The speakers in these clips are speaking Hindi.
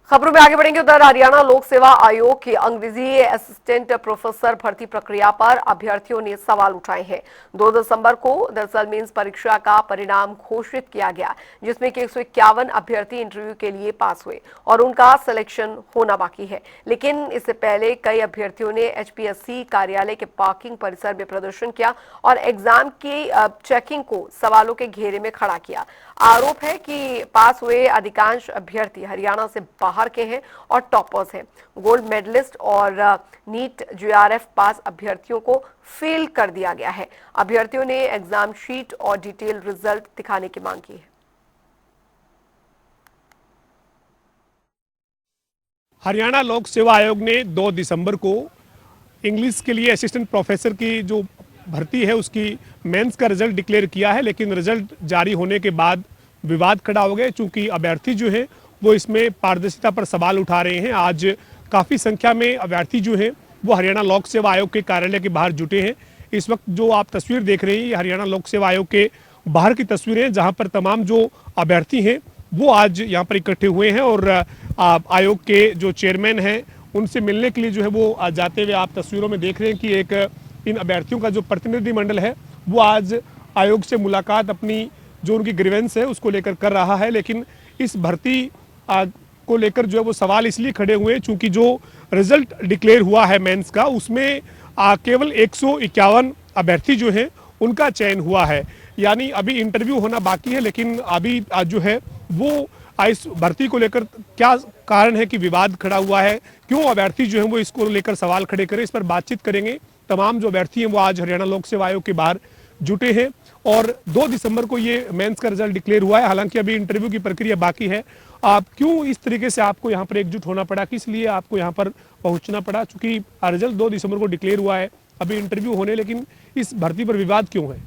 खबरों में आगे बढ़ेंगे। उधर हरियाणा लोक सेवा आयोग की अंग्रेजी असिस्टेंट प्रोफेसर भर्ती प्रक्रिया पर अभ्यर्थियों ने सवाल उठाए हैं। 2 दिसंबर को दरअसल मेंस परीक्षा का परिणाम घोषित किया गया, जिसमें कि 151 अभ्यर्थी इंटरव्यू के लिए पास हुए और उनका सिलेक्शन होना बाकी है। लेकिन इससे पहले कई अभ्यर्थियों ने एचपीएससी कार्यालय के पार्किंग परिसर में प्रदर्शन किया और एग्जाम की चेकिंग को सवालों के घेरे में खड़ा किया। आरोप है कि पास हुए अधिकांश अभ्यर्थी हरियाणा से बाहर के हैं और टॉपर्स हैं। गोल्ड मेडलिस्ट और नीट जेआरएफ पास अभ्यर्थियों को फेल कर दिया गया है। अभ्यर्थियों ने एग्जाम शीट और डिटेल रिजल्ट दिखाने की मांग की है। हरियाणा लोक सेवा आयोग ने 2 दिसंबर को इंग्लिश के लिए असिस्टेंट प्रोफेसर की जो भर्ती है उसकी मेंस का रिजल्ट डिक्लेयर किया है, लेकिन रिजल्ट जारी होने के बाद विवाद खड़ा हो गया, चूंकि अभ्यर्थी जो है वो इसमें पारदर्शिता पर सवाल उठा रहे हैं। आज काफ़ी संख्या में अभ्यर्थी जो हैं वो हरियाणा लोक सेवा आयोग के कार्यालय के बाहर जुटे हैं। इस वक्त जो आप तस्वीर देख रहे हैं ये हरियाणा लोक सेवा आयोग के बाहर की तस्वीरें हैं, जहाँ पर तमाम जो अभ्यर्थी हैं वो आज यहाँ पर इकट्ठे हुए हैं और आयोग के जो चेयरमैन हैं उनसे मिलने के लिए जो है वो जाते हुए आप तस्वीरों में देख रहे हैं कि एक इन अभ्यर्थियों का जो प्रतिनिधिमंडल है वो आज आयोग से मुलाकात अपनी जो उनकी ग्रीवेंस है उसको लेकर कर रहा है। लेकिन इस भर्ती को लेकर जो है वो सवाल इसलिए खड़े हुए हैं चूंकि जो रिजल्ट डिक्लेयर हुआ है मेंस का उसमें केवल 151 अभ्यर्थी जो हैं उनका चयन हुआ है, यानी अभी इंटरव्यू होना बाकी है। लेकिन अभी जो है वो इस भर्ती को लेकर क्या कारण है कि विवाद खड़ा हुआ है, क्यों अभ्यर्थी जो है वो इसको लेकर सवाल खड़े करें, इस पर बातचीत करेंगे। तमाम जो अभ्यर्थी हैं वो आज हरियाणा लोक सेवा आयोग के बाहर जुटे हैं और 2 दिसंबर को ये मेंस का रिजल्ट डिक्लेयर हुआ है। हालांकि अभी इंटरव्यू की प्रक्रिया बाकी है। आप क्यों इस तरीके से आपको यहाँ पर एकजुट होना पड़ा, किस लिए आपको यहाँ पर पहुंचना पड़ा? चूंकि रिजल्ट 2 दिसंबर को डिक्लेयर हुआ है, अभी इंटरव्यू होने, लेकिन इस भर्ती पर विवाद क्यों है?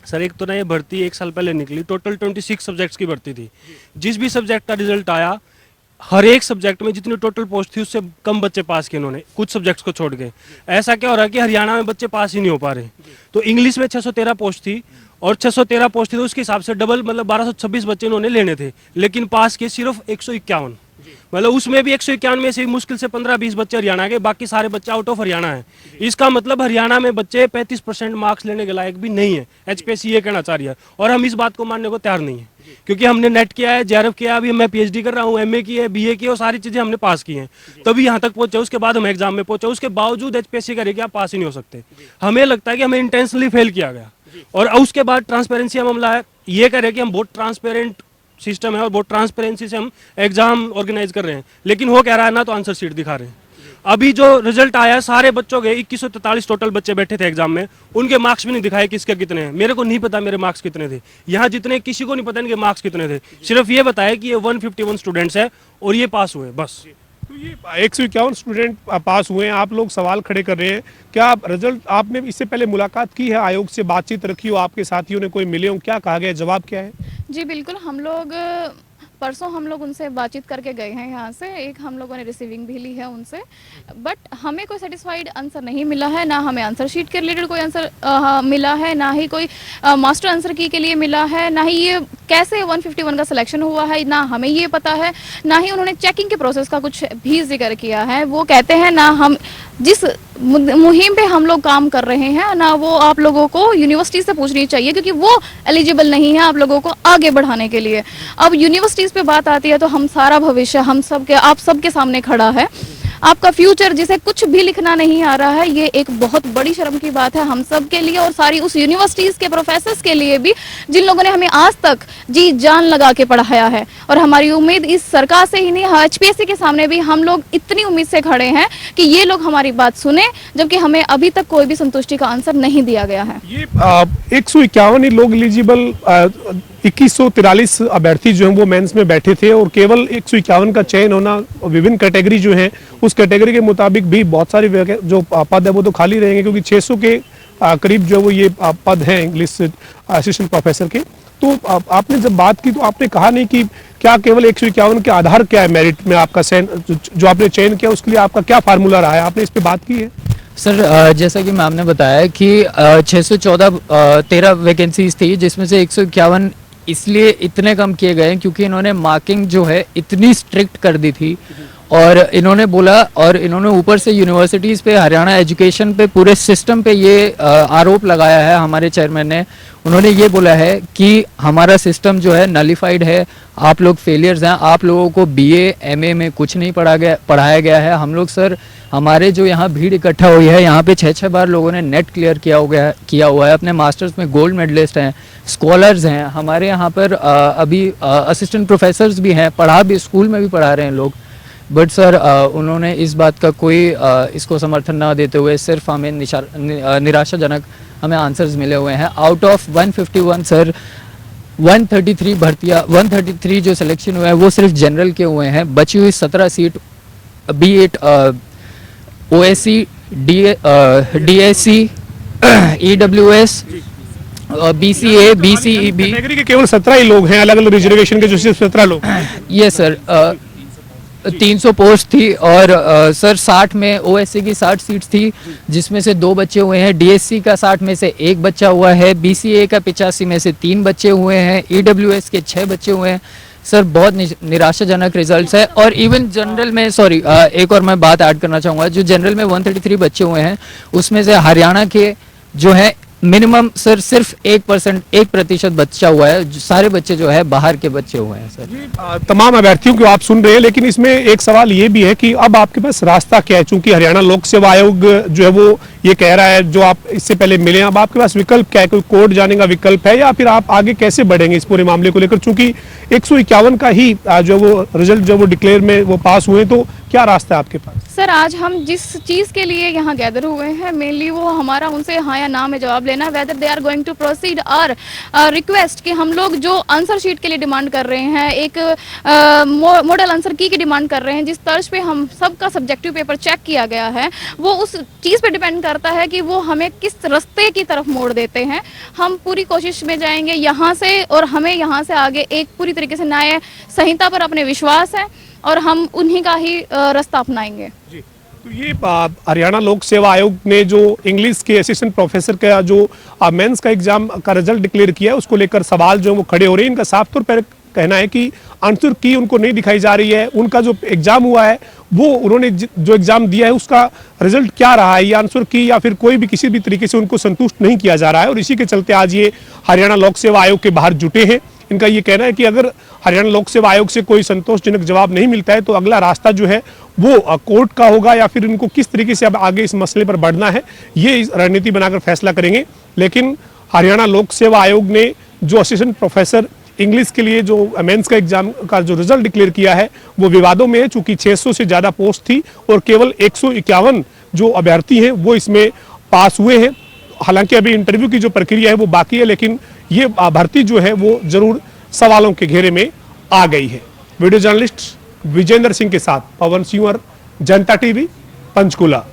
सर, एक तो ना ये भर्ती 1 साल पहले निकली, टोटल 26 सब्जेक्ट्स की भर्ती थी। जिस भी सब्जेक्ट का रिजल्ट आया हर एक सब्जेक्ट में जितनी टोटल पोस्ट थी उससे कम बच्चे पास किए इन्होंने, कुछ सब्जेक्ट्स को छोड़ के। ऐसा क्या हो रहा है कि हरियाणा में बच्चे पास ही नहीं हो पा रहे। तो इंग्लिश में 613 पोस्ट थी और 613 पोस्ट थी तो उसके हिसाब से डबल मतलब 1226 बच्चे इन्होंने लेने थे, लेकिन पास किए सिर्फ 151। मतलब उसमें भी 151 में से मुश्किल से 15-20 बच्चे हरियाणा के, बाकी सारे बच्चे आउट ऑफ हरियाणा है। इसका मतलब हरियाणा में बच्चे 35% मार्क्स लेने के लायक भी नहीं है। एचपीएससी ये कहना चाह रही है और हम इस बात को मानने को तैयार नहीं है, क्योंकि हमने नेट किया है, जेआरएफ किया, अभी मैं पीएचडी कर रहा हूँ, एमए की है, बीए की, और सारी चीजें हमने पास की हैं, तभी यहाँ तक पहुंचे। उसके बाद हम एग्जाम में पहुंचे, उसके बावजूद एचपीएससी करेगी आप पास ही नहीं हो सकते। हमें लगता है कि हमें इंटेंशनली फेल किया गया। और उसके बाद ट्रांसपेरेंसी का मामला है, ये कह रहे हैं कि हम बहुत ट्रांसपेरेंट सिस्टम है और बहुत ट्रांसपेरेंसी से हम एग्जाम ऑर्गेनाइज कर रहे हैं, लेकिन हो कह रहा है ना तो आंसर शीट दिखा रहे हैं। अभी जो रिजल्ट आया सारे बच्चों के 2143 टोटल बच्चे बैठे थे एग्जाम में, उनके मार्क्स भी नहीं दिखाए किसके कितने हैं। मेरे को नहीं पता मेरे मार्क्स कितने थे, यहाँ जितने किसी को नहीं पता इनके मार्क्स कितने थे। सिर्फ ये बताया कि ये 151 स्टूडेंट्स है और ये पास हुए, बस। तो ये 151 स्टूडेंट पास हुए हैं, आप लोग सवाल खड़े कर रहे हैं। क्या रिजल्ट आपने इससे पहले मुलाकात की है, आयोग से बातचीत रखी हो, आपके साथियों ने कोई मिले हो, क्या कहा गया, जवाब क्या है? जी बिल्कुल, हम लोग परसों हम लोग उनसे बातचीत करके गए हैं यहाँ से। एक हम लोगों ने रिसीविंग भी ली है उनसे, बट हमें कोई सेटिस्फाइड आंसर नहीं मिला है। ना हमें आंसर शीट के रिलेटेड कोई आंसर मिला है, ना ही कोई मास्टर आंसर की के लिए मिला है, ना ही ये कैसे 151 का सिलेक्शन हुआ है, ना हमें ये पता है, ना ही उन्होंने चेकिंग के प्रोसेस का कुछ भी जिक्र किया है। वो कहते हैं ना हम जिस मुहिम पे हम लोग काम कर रहे हैं ना वो आप लोगों को यूनिवर्सिटी से पूछनी चाहिए, क्योंकि वो एलिजिबल नहीं है आप लोगों को आगे बढ़ाने के लिए। अब यूनिवर्सिटीज पे बात आती है तो हम सारा भविष्य हम सब के आप सबके सामने खड़ा है। आपका फ्यूचर जिसे कुछ भी लिखना नहीं आ रहा है, ये एक बहुत बड़ी शर्म की बात है हम सब के लिए और सारी उस यूनिवर्सिटीज के प्रोफेसर्स के लिए भी, जिन लोगों ने हमें आज तक जी जान लगा के पढ़ाया है। और हमारी उम्मीद इस सरकार से ही नहीं, एचपीएससी के सामने भी हम लोग इतनी उम्मीद से खड़े हैं कि ये लोग हमारी बात सुने, जबकि हमें अभी तक कोई भी संतुष्टि का आंसर नहीं दिया गया है। ये 151 लोग एलिजिबल 2143 अभ्यर्थी जो हैं वो मेंस में बैठे थे और केवल 151 का चयन होना, विभिन्न कैटेगरी जो है उस कैटेगरी के मुताबिक भी बहुत सारे जो पद है वो तो खाली रहेंगे, क्योंकि 600 के करीब जो है वो ये पद हैं इंग्लिश असिस्टेंट प्रोफेसर के। तो आपने जब बात की तो आपने कहा नहीं कि क्या केवल 151 के आधार क्या है मेरिट में आपका जो आपने चयन किया उसके लिए आपका क्या फार्मूला रहा है, आपने इस पर बात की है? सर, जैसा कि मैम ने बताया कि 613 वैकेंसीज थी, जिसमें से 151 इसलिए इतने कम किए गए हैं क्योंकि इन्होंने मार्किंग जो है इतनी स्ट्रिक्ट कर दी थी, और इन्होंने बोला, और इन्होंने ऊपर से यूनिवर्सिटीज़ पे, हरियाणा एजुकेशन पे, पूरे सिस्टम पे ये आरोप लगाया है हमारे चेयरमैन ने। उन्होंने ये बोला है कि हमारा सिस्टम जो है नलिफाइड है, आप लोग फेलियर्स हैं, आप लोगों को बीए एमए में कुछ नहीं पढ़ाया गया है। हम लोग सर, हमारे जो यहाँ भीड़ इकट्ठा हुई है, यहाँ पे 6-6 बार लोगों ने नेट क्लियर किया हुआ है, अपने मास्टर्स में गोल्ड मेडलिस्ट हैं, स्कॉलर्स हैं। हमारे यहाँ पर अभी असिस्टेंट प्रोफेसर्स भी हैं, भी स्कूल में भी पढ़ा रहे हैं लोग। बट सर उन्होंने इस बात का कोई इसको समर्थन ना देते हुए सिर्फ हमें निराशाजनक हमें आंसर्स मिले हुए हैं। आउट ऑफ 151 सर 133 जो सिलेक्शन हुए हैं वो सिर्फ जनरल के हुए हैं। बची हुई 17 seat B8 OSC DSC EWS BCA BCEB category के केवल 17 ही लोग हैं, अलग अलग रिजर्वेशन के जो सिर्फ 17 लोग। ये सर 300 पोस्ट थी, और सर 60 में OSC की 60 सीट्स थी, जिसमें से 2 बच्चे हुए हैं। DSC का 60 में से 1 बच्चा हुआ है। BCA का 85 में से 3 बच्चे हुए हैं। EWS के 6 बच्चे हुए हैं। सर बहुत निराशाजनक रिजल्ट्स है। और इवन जनरल में, सॉरी एक और मैं बात ऐड करना चाहूँगा, जो जनरल में 133 बच्चे हुए हैं उसमें से हरियाणा के जो है मिनिमम सर सिर्फ 1% बच्चा हुआ है। सारे बच्चे जो है बाहर के बच्चे हुए हैं सर। तमाम अभ्यर्थियों को आप सुन रहे हैं, लेकिन इसमें एक सवाल ये भी है कि अब आपके पास रास्ता क्या है? चूंकि हरियाणा लोक सेवा आयोग जो है वो ये कह रहा है, जो आप इससे पहले मिले हैं, अब आपके पास विकल्प क्या है? कोई कोर्ट जाने का विकल्प है, या फिर आप आगे कैसे बढ़ेंगे इस पूरे मामले को लेकर? चूंकि 151 का ही जो वो रिजल्ट जो वो डिक्लेयर में वो पास हुए, तो क्या रास्ता है आपके पास? सर आज हम जिस चीज़ के लिए यहाँ गैदर हुए हैं, मेनली वो हमारा उनसे हाँ या ना में जवाब लेना, whether they are going to proceed और रिक्वेस्ट कि हम लोग जो आंसर शीट के लिए डिमांड कर रहे हैं, एक मॉडल आंसर की डिमांड कर रहे हैं, जिस तर्ज पे हम सबका सब्जेक्टिव पेपर चेक किया गया है, वो उस चीज़ पे डिपेंड करता है कि वो हमें किस रास्ते की तरफ मोड़ देते हैं। हम पूरी कोशिश में जाएंगे यहाँ से, और हमें यहाँ से आगे एक पूरी तरीके से न्याय संहिता पर अपने विश्वास है, और हम उन्हीं का ही रास्ता अपनाएंगे। जी, तो ये हरियाणा लोक सेवा आयोग ने जो इंग्लिश के असिस्टेंट प्रोफेसर का जो मेंस का एग्जाम का रिजल्ट डिक्लेयर किया है, उसको लेकर सवाल जो वो खड़े हो रहे हैं। इनका साफ तौर पर कहना है कि आंसर की उनको नहीं दिखाई जा रही है। उनका जो एग्जाम हुआ है, वो उन्होंने जो एग्जाम दिया है उसका रिजल्ट क्या रहा है, ये आंसर की या फिर कोई भी किसी भी तरीके से उनको संतुष्ट नहीं किया जा रहा है। और इसी के चलते आज ये हरियाणा लोक सेवा आयोग के बाहर जुटे हैं। इनका ये कहना है कि अगर हरियाणा लोक सेवा आयोग से कोई संतोषजनक जवाब नहीं मिलता है, तो अगला रास्ता जो है वो कोर्ट का होगा, या फिर इनको किस तरीके से अब आगे इस मसले पर बढ़ना है, ये रणनीति बनाकर फैसला करेंगे। लेकिन हरियाणा लोक सेवा आयोग ने जो असिस्टेंट प्रोफेसर इंग्लिश के लिए जो मेंस का एग्जाम का जो रिजल्ट डिक्लेयर किया है, वो विवादों में है। चूंकि 600 से ज्यादा पोस्ट थी और केवल 151 जो अभ्यर्थी हैं वो इसमें पास हुए हैं। हालांकि अभी इंटरव्यू की जो प्रक्रिया है वो बाकी है, लेकिन ये भर्ती जो है वो जरूर सवालों के घेरे में आ गई है। वीडियो जर्नलिस्ट विजेंद्र सिंह के साथ पवन सिंह, जनता टीवी, पंचकुला।